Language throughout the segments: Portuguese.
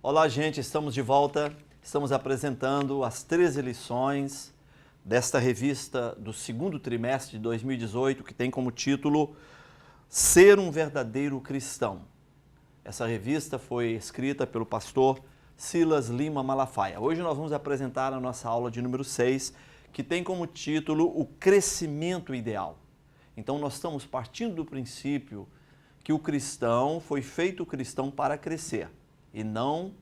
Olá, gente, estamos de volta. Estamos apresentando as 13 lições desta revista do segundo trimestre de 2018, que tem como título Ser um Verdadeiro Cristão. Essa revista foi escrita pelo pastor Silas Lima Malafaia. Hoje nós vamos apresentar a nossa aula de número 6, que tem como título O Crescimento Ideal. Então nós estamos partindo do princípio que o cristão foi feito cristão para crescer e não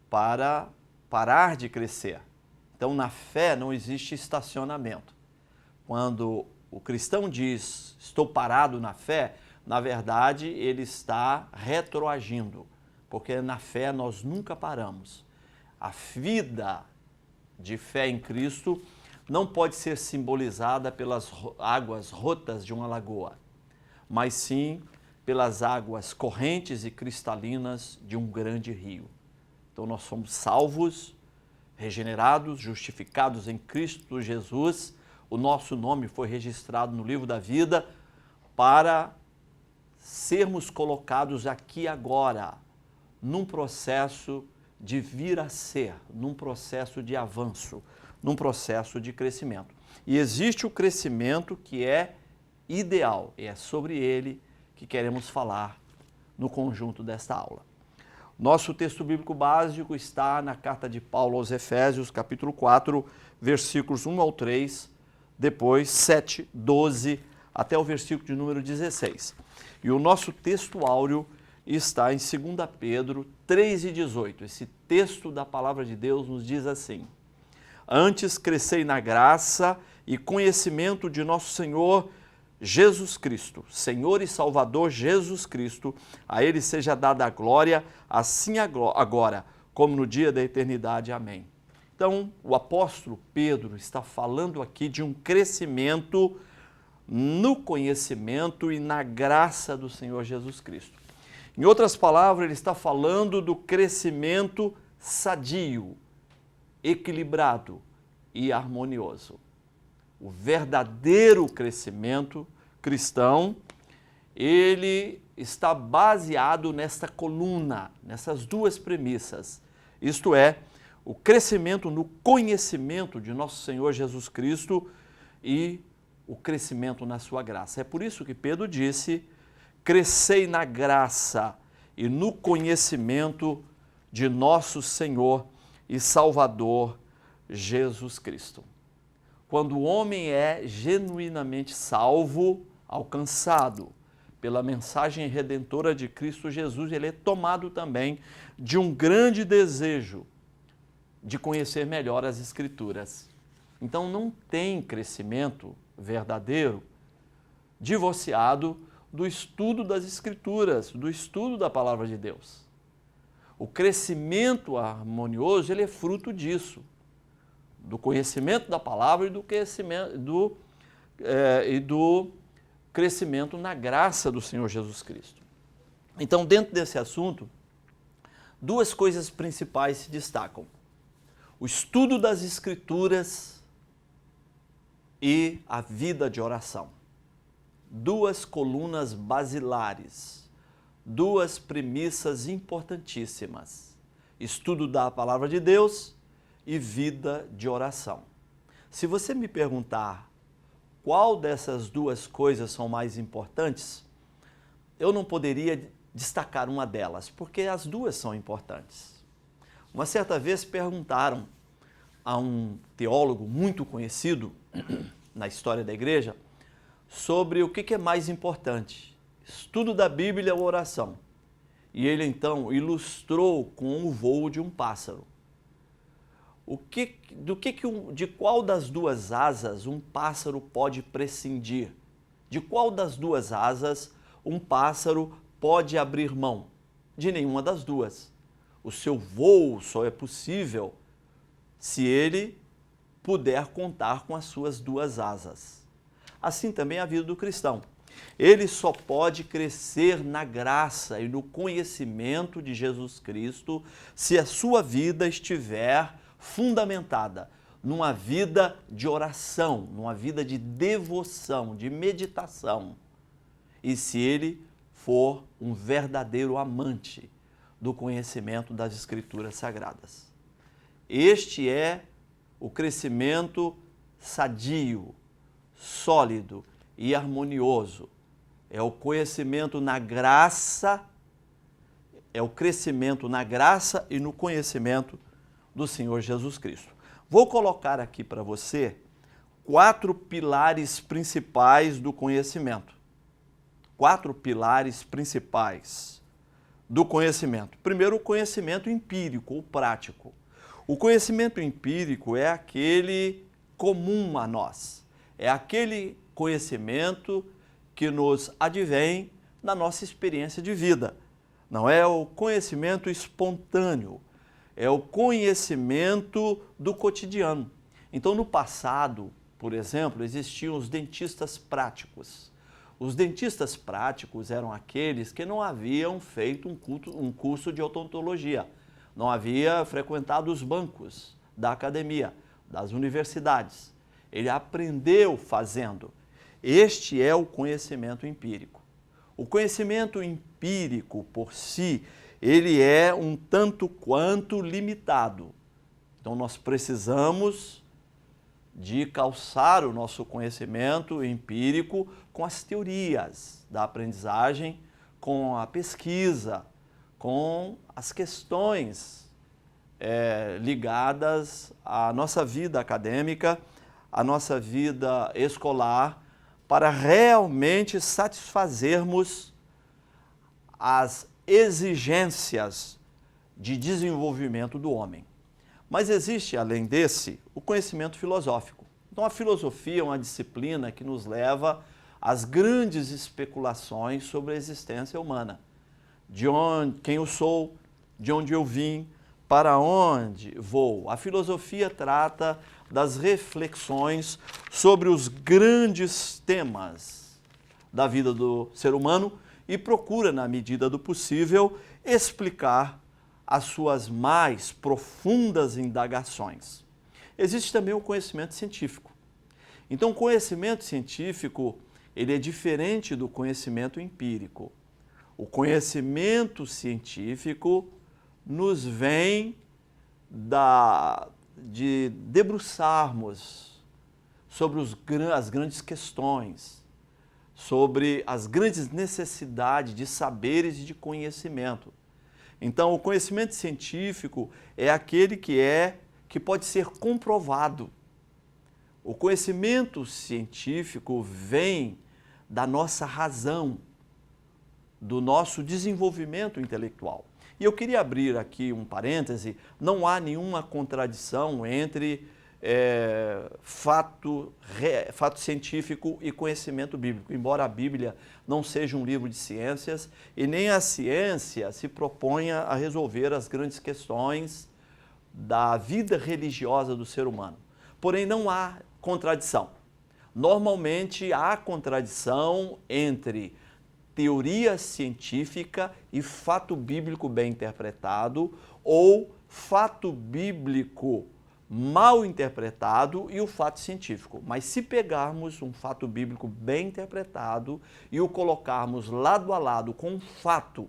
para parar de crescer. Então, na fé não existe estacionamento. Quando o cristão diz, estou parado na fé, na verdade, ele está retroagindo, porque na fé nós nunca paramos. A vida de fé em Cristo não pode ser simbolizada pelas águas rotas de uma lagoa, mas sim pelas águas correntes e cristalinas de um grande rio. Então nós somos salvos, regenerados, justificados em Cristo Jesus. O nosso nome foi registrado no livro da vida para sermos colocados aqui agora, num processo de vir a ser, num processo de avanço, num processo de crescimento. E existe o crescimento que é ideal, e é sobre ele que queremos falar no conjunto desta aula. Nosso texto bíblico básico está na carta de Paulo aos Efésios, capítulo 4, versículos 1 ao 3, depois 7, 12, até o versículo de número 16. E o nosso texto áureo está em 2 Pedro 3 e 18. Esse texto da palavra de Deus nos diz assim: Antes crescei na graça e conhecimento de nosso Senhor Jesus Cristo, Senhor e Salvador Jesus Cristo, a Ele seja dada a glória, assim agora, como no dia da eternidade. Amém. Então, o apóstolo Pedro está falando aqui de um crescimento no conhecimento e na graça do Senhor Jesus Cristo. Em outras palavras, ele está falando do crescimento sadio, equilibrado e harmonioso. O verdadeiro crescimento cristão, ele está baseado nesta coluna, nessas duas premissas. Isto é, o crescimento no conhecimento de nosso Senhor Jesus Cristo e o crescimento na sua graça. É por isso que Pedro disse, crescei na graça e no conhecimento de nosso Senhor e Salvador Jesus Cristo. Quando o homem é genuinamente salvo, alcançado pela mensagem redentora de Cristo Jesus, ele é tomado também de um grande desejo de conhecer melhor as Escrituras. Então não tem crescimento verdadeiro divorciado do estudo das Escrituras, do estudo da Palavra de Deus. O crescimento harmonioso, ele é fruto disso, do conhecimento da palavra e do crescimento na graça do Senhor Jesus Cristo. Então, dentro desse assunto, duas coisas principais se destacam: o estudo das Escrituras e a vida de oração. Duas colunas basilares, duas premissas importantíssimas: estudo da palavra de Deus e vida de oração. Se você me perguntar qual dessas duas coisas são mais importantes, eu não poderia destacar uma delas, porque as duas são importantes. Uma certa vez perguntaram a um teólogo muito conhecido na história da igreja sobre o que é mais importante, estudo da Bíblia ou oração. E ele então ilustrou com o voo de um pássaro. De qual das duas asas um pássaro pode prescindir? De qual das duas asas um pássaro pode abrir mão? De nenhuma das duas. O seu voo só é possível se ele puder contar com as suas duas asas. Assim também a vida do cristão. Ele só pode crescer na graça e no conhecimento de Jesus Cristo se a sua vida estiver fundamentada numa vida de oração, numa vida de devoção, de meditação. E se ele for um verdadeiro amante do conhecimento das Escrituras Sagradas. Este é o crescimento sadio, sólido e harmonioso. É o conhecimento na graça, é o crescimento na graça e no conhecimento do Senhor Jesus Cristo. Vou colocar aqui para você 4 pilares principais do conhecimento. 4 pilares principais do conhecimento. Primeiro, o conhecimento empírico, o prático. O conhecimento empírico é aquele comum a nós. É aquele conhecimento que nos advém da nossa experiência de vida. Não é o conhecimento espontâneo, é o conhecimento do cotidiano. Então, no passado, por exemplo, existiam os dentistas práticos. Os dentistas práticos eram aqueles que não haviam feito um curso de odontologia, não havia frequentado os bancos da academia, das universidades. Ele aprendeu fazendo. Este é o conhecimento empírico. O conhecimento empírico, por si, ele é um tanto quanto limitado. Então, nós precisamos de calçar o nosso conhecimento empírico com as teorias da aprendizagem, com a pesquisa, com as questões ligadas à nossa vida acadêmica, à nossa vida escolar, para realmente satisfazermos as exigências de desenvolvimento do homem. Mas existe, além desse, o conhecimento filosófico. Então, a filosofia é uma disciplina que nos leva às grandes especulações sobre a existência humana. Quem eu sou, de onde eu vim, para onde vou. A filosofia trata das reflexões sobre os grandes temas da vida do ser humano e procura, na medida do possível, explicar as suas mais profundas indagações. Existe também o conhecimento científico. Então, o conhecimento científico, ele é diferente do conhecimento empírico. O conhecimento científico nos vem de debruçarmos sobre as grandes questões, sobre as grandes necessidades de saberes e de conhecimento. Então, o conhecimento científico é aquele que pode ser comprovado. O conhecimento científico vem da nossa razão, do nosso desenvolvimento intelectual. E eu queria abrir aqui um parêntese, não há nenhuma contradição entre fato científico e conhecimento bíblico, embora a Bíblia não seja um livro de ciências e nem a ciência se proponha a resolver as grandes questões da vida religiosa do ser humano. Porém, não há contradição. Normalmente há contradição entre teoria científica e fato bíblico bem interpretado, ou fato bíblico mal interpretado e o fato científico. Mas se pegarmos um fato bíblico bem interpretado e o colocarmos lado a lado com um fato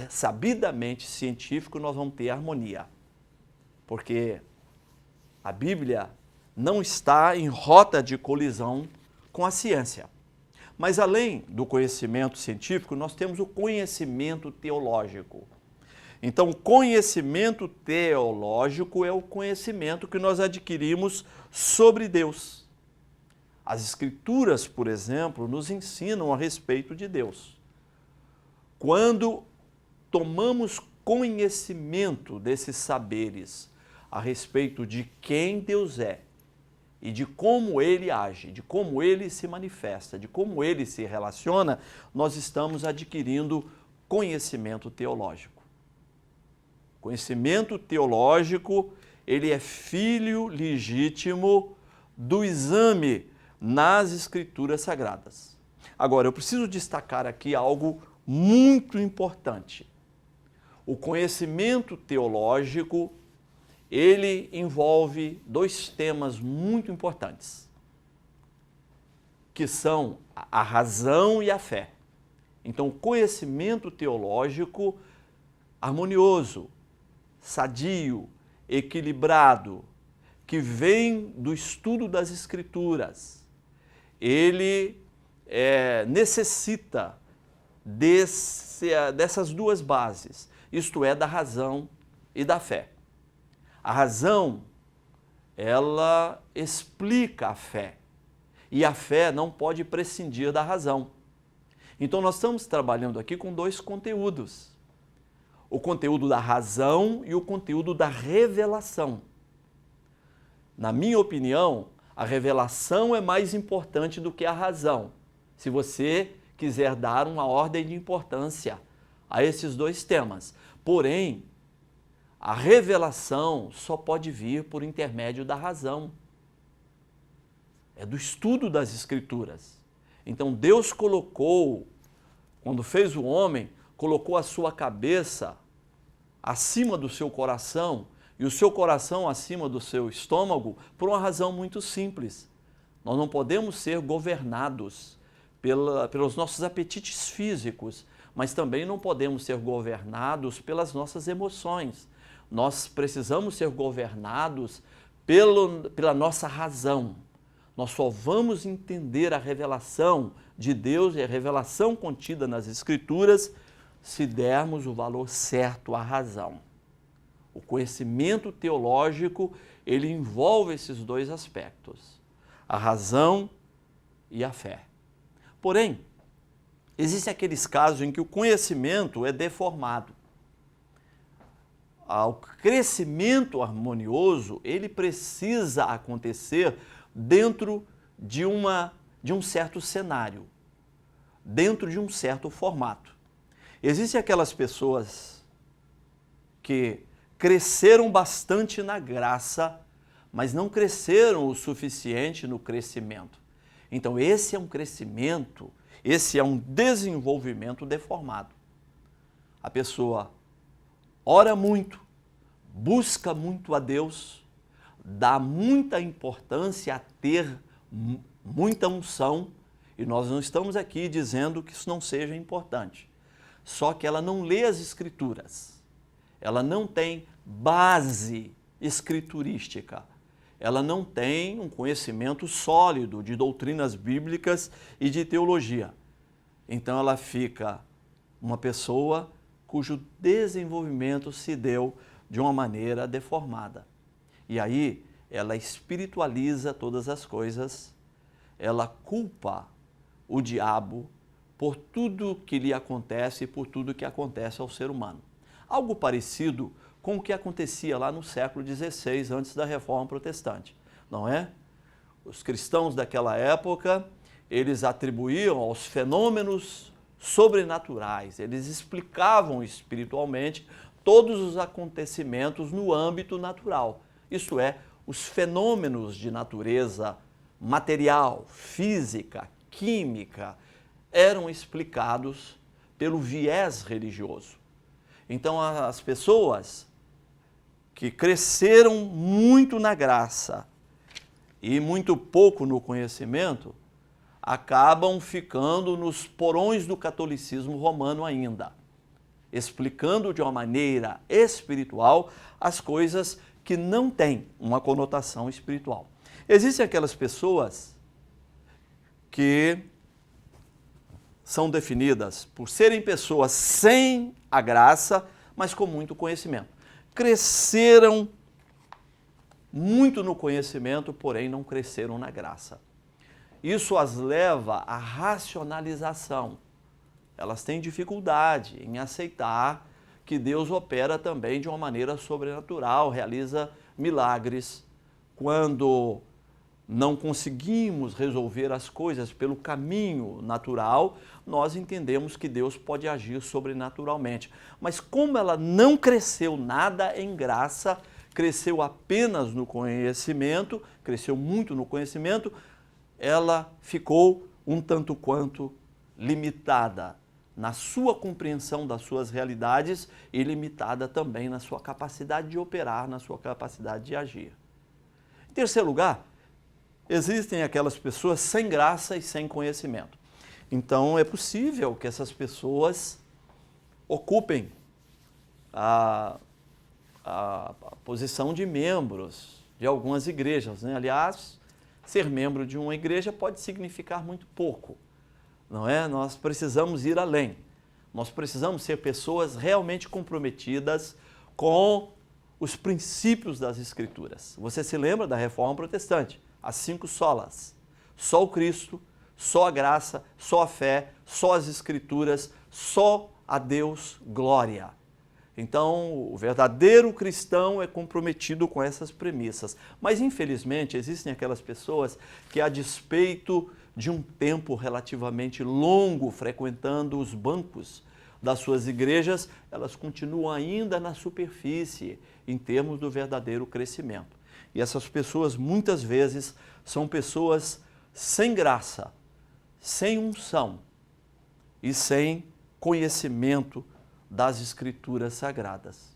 sabidamente científico, nós vamos ter harmonia. Porque a Bíblia não está em rota de colisão com a ciência. Mas além do conhecimento científico, nós temos o conhecimento teológico. Então, o conhecimento teológico é o conhecimento que nós adquirimos sobre Deus. As Escrituras, por exemplo, nos ensinam a respeito de Deus. Quando tomamos conhecimento desses saberes a respeito de quem Deus é, e de como Ele age, de como Ele se manifesta, de como Ele se relaciona, nós estamos adquirindo conhecimento teológico. Conhecimento teológico, ele é filho legítimo do exame nas Escrituras Sagradas. Agora, eu preciso destacar aqui algo muito importante. O conhecimento teológico, ele envolve 2 temas muito importantes, que são a razão e a fé. Então, o conhecimento teológico harmonioso, sadio, equilibrado, que vem do estudo das Escrituras, ele necessita dessas duas bases, isto é, da razão e da fé. A razão, ela explica a fé, e a fé não pode prescindir da razão. Então nós estamos trabalhando aqui com dois conteúdos, o conteúdo da razão e o conteúdo da revelação. Na minha opinião, a revelação é mais importante do que a razão, se você quiser dar uma ordem de importância a esses dois temas. Porém, a revelação só pode vir por intermédio da razão. É do estudo das Escrituras. Então Deus colocou, quando fez o homem, colocou a sua cabeça acima do seu coração e o seu coração acima do seu estômago por uma razão muito simples. Nós não podemos ser governados pelos nossos apetites físicos, mas também não podemos ser governados pelas nossas emoções. Nós precisamos ser governados pela nossa razão. Nós só vamos entender a revelação de Deus e a revelação contida nas Escrituras se dermos o valor certo à razão. O conhecimento teológico, ele envolve esses dois aspectos, a razão e a fé. Porém, existem aqueles casos em que o conhecimento é deformado. O crescimento harmonioso, ele precisa acontecer dentro de um certo cenário, dentro de um certo formato. Existem aquelas pessoas que cresceram bastante na graça, mas não cresceram o suficiente no crescimento. Então, esse é um crescimento, esse é um desenvolvimento deformado. A pessoa ora muito, busca muito a Deus, dá muita importância a ter muita unção, e nós não estamos aqui dizendo que isso não seja importante. Só que ela não lê as Escrituras, ela não tem base escriturística, ela não tem um conhecimento sólido de doutrinas bíblicas e de teologia. Então ela fica uma pessoa cujo desenvolvimento se deu de uma maneira deformada. E aí ela espiritualiza todas as coisas, ela culpa o diabo por tudo que lhe acontece e por tudo que acontece ao ser humano. Algo parecido com o que acontecia lá no século XVI, antes da Reforma Protestante, não é? Os cristãos daquela época, eles atribuíam aos fenômenos sobrenaturais, eles explicavam espiritualmente todos os acontecimentos no âmbito natural, isto é, os fenômenos de natureza material, física, química, eram explicados pelo viés religioso. Então, as pessoas que cresceram muito na graça e muito pouco no conhecimento, acabam ficando nos porões do catolicismo romano ainda, explicando de uma maneira espiritual as coisas que não têm uma conotação espiritual. Existem aquelas pessoas que são definidas por serem pessoas sem a graça, mas com muito conhecimento. Cresceram muito no conhecimento, porém não cresceram na graça. Isso as leva à racionalização. Elas têm dificuldade em aceitar que Deus opera também de uma maneira sobrenatural, realiza milagres. Quando não conseguimos resolver as coisas pelo caminho natural, nós entendemos que Deus pode agir sobrenaturalmente. Mas como ela não cresceu nada em graça, cresceu apenas no conhecimento, cresceu muito no conhecimento, ela ficou um tanto quanto limitada na sua compreensão das suas realidades e limitada também na sua capacidade de operar, na sua capacidade de agir. Em terceiro lugar, existem aquelas pessoas sem graça e sem conhecimento. Então é possível que essas pessoas ocupem a posição de membros de algumas igrejas, né? Aliás, ser membro de uma igreja pode significar muito pouco, não é? Nós precisamos ir além. Nós precisamos ser pessoas realmente comprometidas com os princípios das Escrituras. Você se lembra da Reforma Protestante? As 5 solas. Só o Cristo, só a graça, só a fé, só as Escrituras, só a Deus glória. Então, o verdadeiro cristão é comprometido com essas premissas. Mas, infelizmente, existem aquelas pessoas que, a despeito de um tempo relativamente longo frequentando os bancos das suas igrejas, elas continuam ainda na superfície em termos do verdadeiro crescimento. E essas pessoas, muitas vezes, são pessoas sem graça, sem unção e sem conhecimento das Escrituras Sagradas.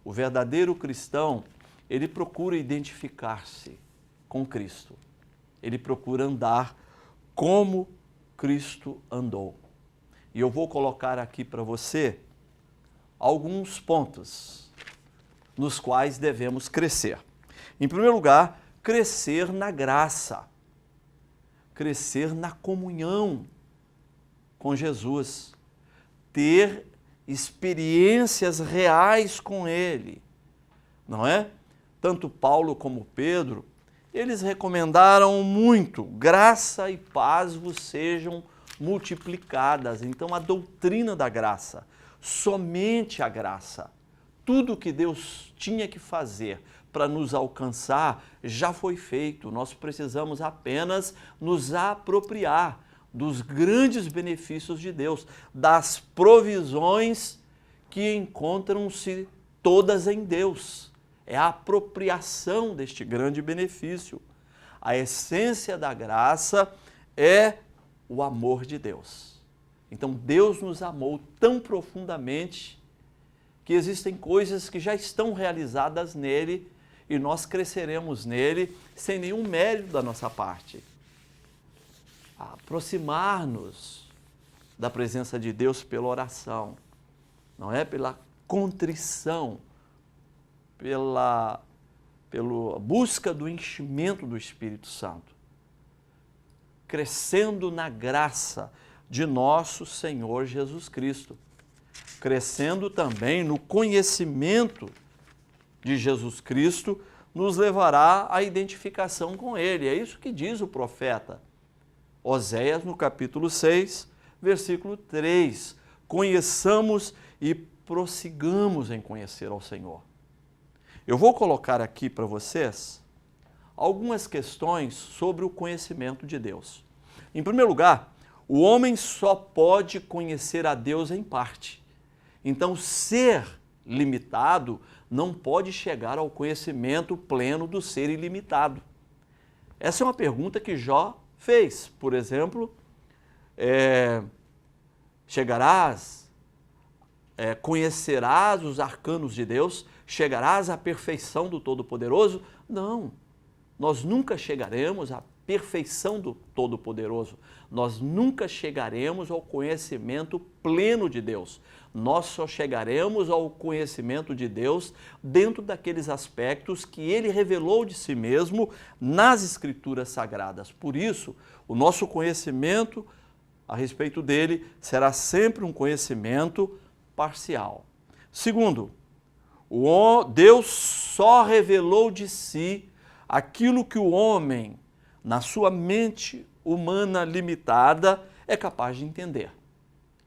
O verdadeiro cristão, ele procura identificar-se com Cristo. Ele procura andar como Cristo andou. E eu vou colocar aqui para você alguns pontos nos quais devemos crescer. Em primeiro lugar, crescer na graça, crescer na comunhão com Jesus, ter experiências reais com Ele, não é? Tanto Paulo como Pedro, eles recomendaram muito, graça e paz vos sejam multiplicadas. Então, a doutrina da graça, somente a graça, tudo que Deus tinha que fazer para nos alcançar já foi feito. Nós precisamos apenas nos apropriar dos grandes benefícios de Deus, das provisões que encontram-se todas em Deus. É a apropriação deste grande benefício. A essência da graça é o amor de Deus. Então, Deus nos amou tão profundamente que existem coisas que já estão realizadas nele e nós cresceremos nele sem nenhum mérito da nossa parte. Aproximar-nos da presença de Deus pela oração, não é? Pela contrição, pela busca do enchimento do Espírito Santo, crescendo na graça de nosso Senhor Jesus Cristo, crescendo também no conhecimento de Jesus Cristo, nos levará à identificação com Ele. É isso que diz o profeta Oséias, no capítulo 6, versículo 3. Conheçamos e prossigamos em conhecer ao Senhor. Eu vou colocar aqui para vocês algumas questões sobre o conhecimento de Deus. Em primeiro lugar, o homem só pode conhecer a Deus em parte. Então, ser limitado não pode chegar ao conhecimento pleno do ser ilimitado. Essa é uma pergunta que Jó fez. Por exemplo, conhecerás os arcanos de Deus? Chegarás à perfeição do Todo-Poderoso? Não, nós nunca chegaremos à perfeição do Todo-Poderoso. Nós nunca chegaremos ao conhecimento pleno de Deus. Nós só chegaremos ao conhecimento de Deus dentro daqueles aspectos que Ele revelou de si mesmo nas Escrituras Sagradas. Por isso, o nosso conhecimento a respeito dele será sempre um conhecimento parcial. Segundo, Deus só revelou de si aquilo que o homem, na sua mente humana limitada, é capaz de entender.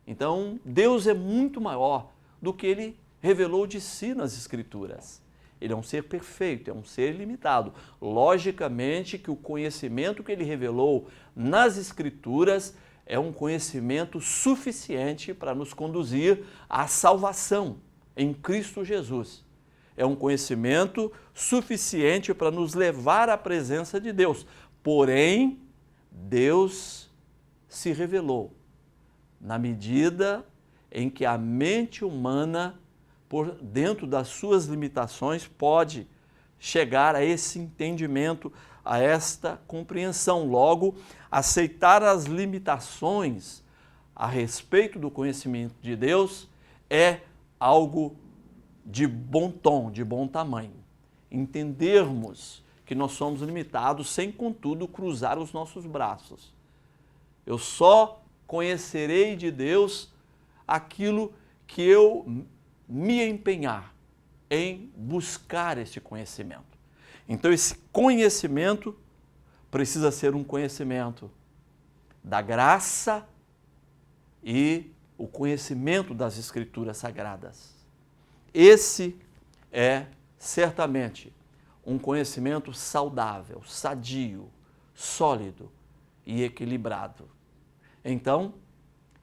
Então, Deus é muito maior do que Ele revelou de si nas Escrituras. Ele é um ser perfeito, é um ser limitado. Logicamente que o conhecimento que Ele revelou nas Escrituras é um conhecimento suficiente para nos conduzir à salvação em Cristo Jesus. É um conhecimento suficiente para nos levar à presença de Deus. Porém, Deus se revelou na medida em que a mente humana, por dentro das suas limitações, pode chegar a esse entendimento, a esta compreensão. Logo, aceitar as limitações a respeito do conhecimento de Deus é algo de bom tom, de bom tamanho. Entendermos que nós somos limitados sem, contudo, cruzar os nossos braços. Eu só conhecerei de Deus aquilo que eu me empenhar em buscar esse conhecimento. Então, esse conhecimento precisa ser um conhecimento da graça e o conhecimento das Escrituras Sagradas. Esse é certamente um conhecimento saudável, sadio, sólido e equilibrado. Então,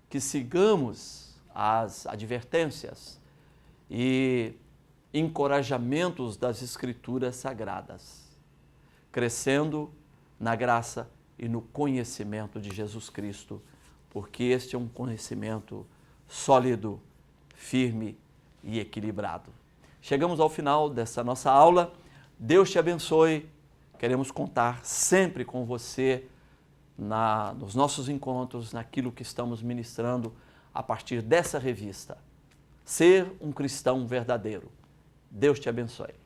que sigamos as advertências e encorajamentos das Escrituras Sagradas, crescendo na graça e no conhecimento de Jesus Cristo, porque este é um conhecimento sólido, firme e equilibrado. Chegamos ao final dessa nossa aula. Deus te abençoe. Queremos contar sempre com você nos nossos encontros, naquilo que estamos ministrando a partir dessa revista. Ser um cristão verdadeiro. Deus te abençoe.